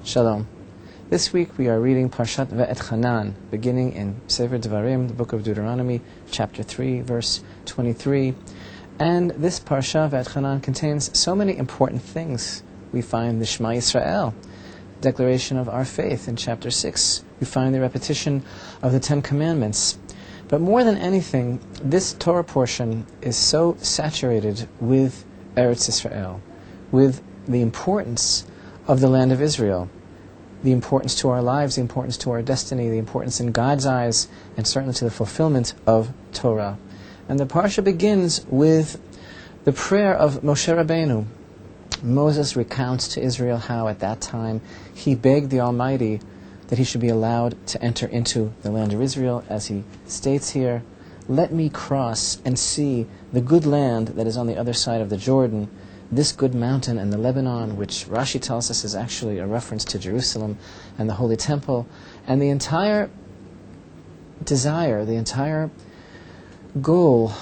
Shalom. This week we are reading Parashat Veetchanan, beginning in Sefer Devarim, the book of Deuteronomy, chapter 3, verse 23. And this Parashat Veetchanan contains so many important things. We find the Shema Yisrael, declaration of our faith in chapter 6. We find the repetition of the Ten Commandments. But more than anything, this Torah portion is so saturated with Eretz Yisrael, with the importance of the land of Israel, the importance to our lives, the importance to our destiny, the importance in God's eyes, and certainly to the fulfillment of Torah. And the parsha begins with the prayer of Moshe Rabbeinu. Moses recounts to Israel how at that time he begged the Almighty that he should be allowed to enter into the land of Israel, as he states here, "Let me cross and see the good land that is on the other side of the Jordan, this good mountain and the Lebanon," which Rashi tells us is actually a reference to Jerusalem and the Holy Temple. And the entire desire, the entire goal,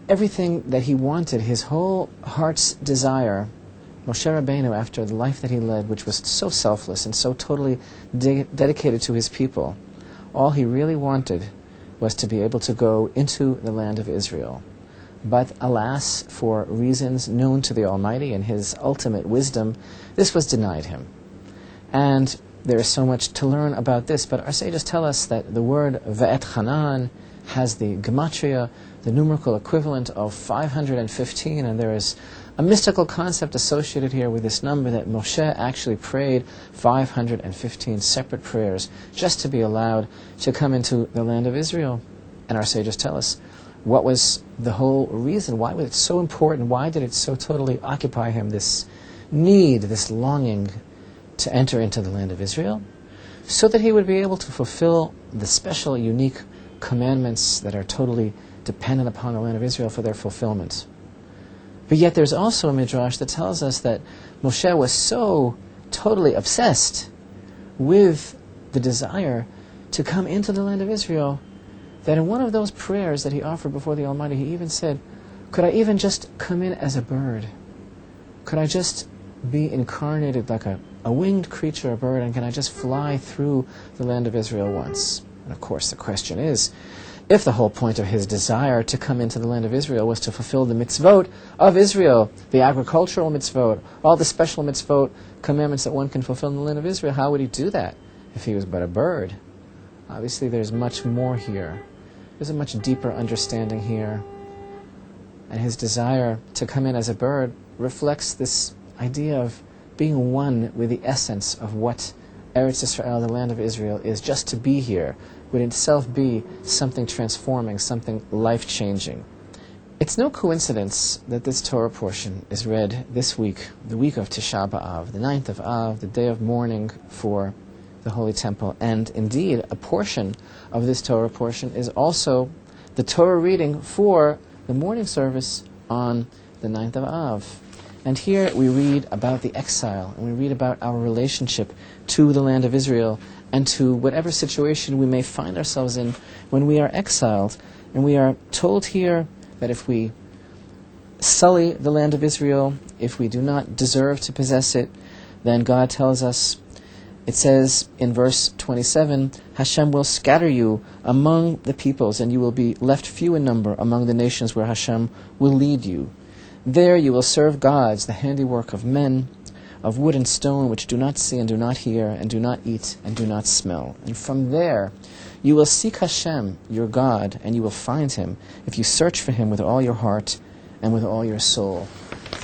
everything that he wanted, his whole heart's desire, Moshe Rabbeinu, after the life that he led, which was so selfless and so totally dedicated to his people, all he really wanted was to be able to go into the land of Israel. But alas, for reasons known to the Almighty and His ultimate wisdom, this was denied him. And there is so much to learn about this, but our sages tell us that the word Ve'etchanan has the gematria, the numerical equivalent of 515, and there is a mystical concept associated here with this number, that Moshe actually prayed 515 separate prayers just to be allowed to come into the land of Israel. And our sages tell us, what was the whole reason? Why was it so important? Why did it so totally occupy him, this need, this longing to enter into the land of Israel? So that he would be able to fulfill the special, unique commandments that are totally dependent upon the land of Israel for their fulfillment. But yet there's also a midrash that tells us that Moshe was so totally obsessed with the desire to come into the land of Israel that in one of those prayers that he offered before the Almighty, he even said, could I even just come in as a bird? Could I just be incarnated like a winged creature, a bird, and can I just fly through the land of Israel once? And of course the question is, if the whole point of his desire to come into the land of Israel was to fulfill the mitzvot of Israel, the agricultural mitzvot, all the special mitzvot, commandments that one can fulfill in the land of Israel, how would he do that if he was but a bird? Obviously there's much more here. There's a much deeper understanding here. And his desire to come in as a bird reflects this idea of being one with the essence of what Eretz Yisrael, the land of Israel, is. Just to be here would itself be something transforming, something life-changing. It's no coincidence that this Torah portion is read this week, the week of Tish'a B'Av, the 9th of Av, the day of mourning for the Holy Temple. And indeed, a portion of this Torah portion is also the Torah reading for the morning service on the 9th of Av. And here we read about the exile, and we read about our relationship to the land of Israel and to whatever situation we may find ourselves in when we are exiled. And we are told here that if we sully the land of Israel, if we do not deserve to possess it, then God tells us, it says in verse 27, Hashem will scatter you among the peoples, and you will be left few in number among the nations where Hashem will lead you. There you will serve gods, the handiwork of men, of wood and stone, which do not see and do not hear and do not eat and do not smell. And from there you will seek Hashem, your God, and you will find Him if you search for Him with all your heart and with all your soul.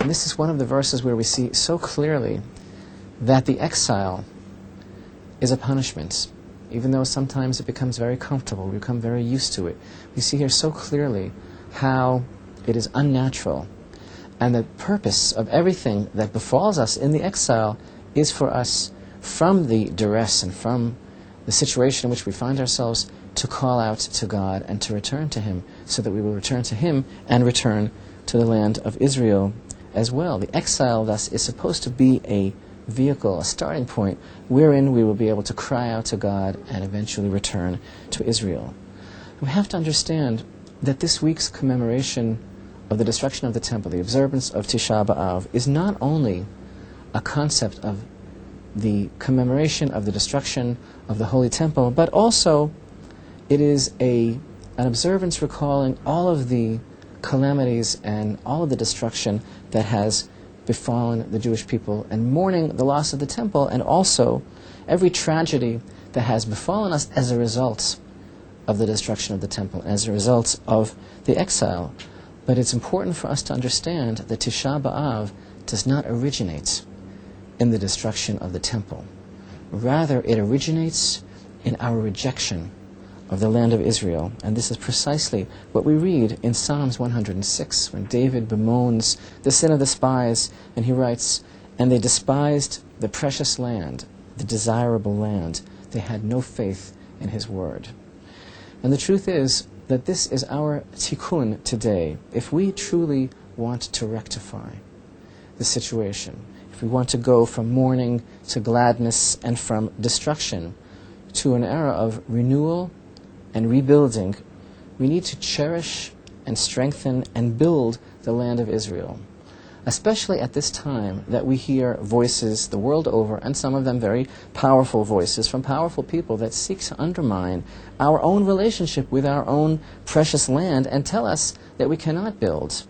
And this is one of the verses where we see so clearly that the exile is a punishment. Even though sometimes it becomes very comfortable, we become very used to it. We see here so clearly how it is unnatural. And the purpose of everything that befalls us in the exile is for us, from the duress and from the situation in which we find ourselves, to call out to God and to return to Him, so that we will return to Him and return to the land of Israel as well. The exile, thus, is supposed to be a vehicle, a starting point, wherein we will be able to cry out to God and eventually return to Israel. We have to understand that this week's commemoration of the destruction of the temple, the observance of Tish'a B'Av, is not only a concept of the commemoration of the destruction of the Holy Temple, but also it is an observance recalling all of the calamities and all of the destruction that has befallen the Jewish people, and mourning the loss of the temple, and also every tragedy that has befallen us as a result of the destruction of the temple, as a result of the exile. But it's important for us to understand that Tish'a B'Av does not originate in the destruction of the temple. Rather, it originates in our rejection of the land of Israel. And this is precisely what we read in Psalms 106, when David bemoans the sin of the spies, and he writes, "And they despised the precious land, the desirable land. They had no faith in his word." And the truth is that this is our tikkun today. If we truly want to rectify the situation, if we want to go from mourning to gladness and from destruction to an era of renewal and rebuilding, we need to cherish and strengthen and build the land of Israel, especially at this time that we hear voices the world over, and some of them very powerful voices from powerful people that seek to undermine our own relationship with our own precious land and tell us that we cannot build.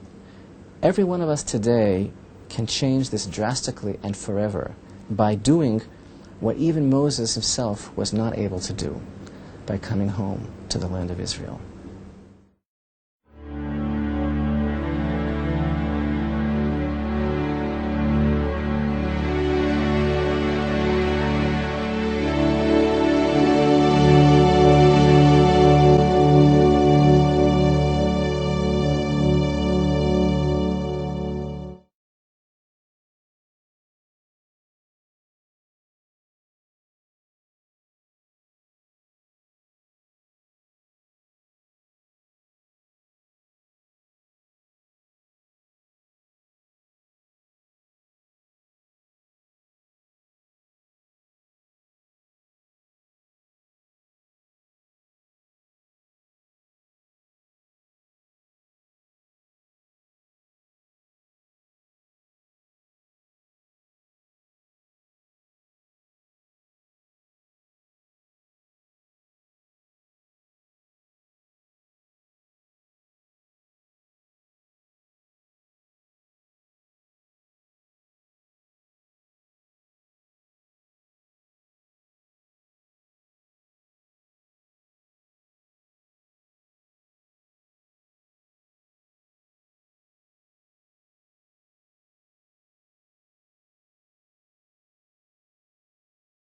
Every one of us today can change this drastically and forever by doing what even Moses himself was not able to do, by coming home to the land of Israel.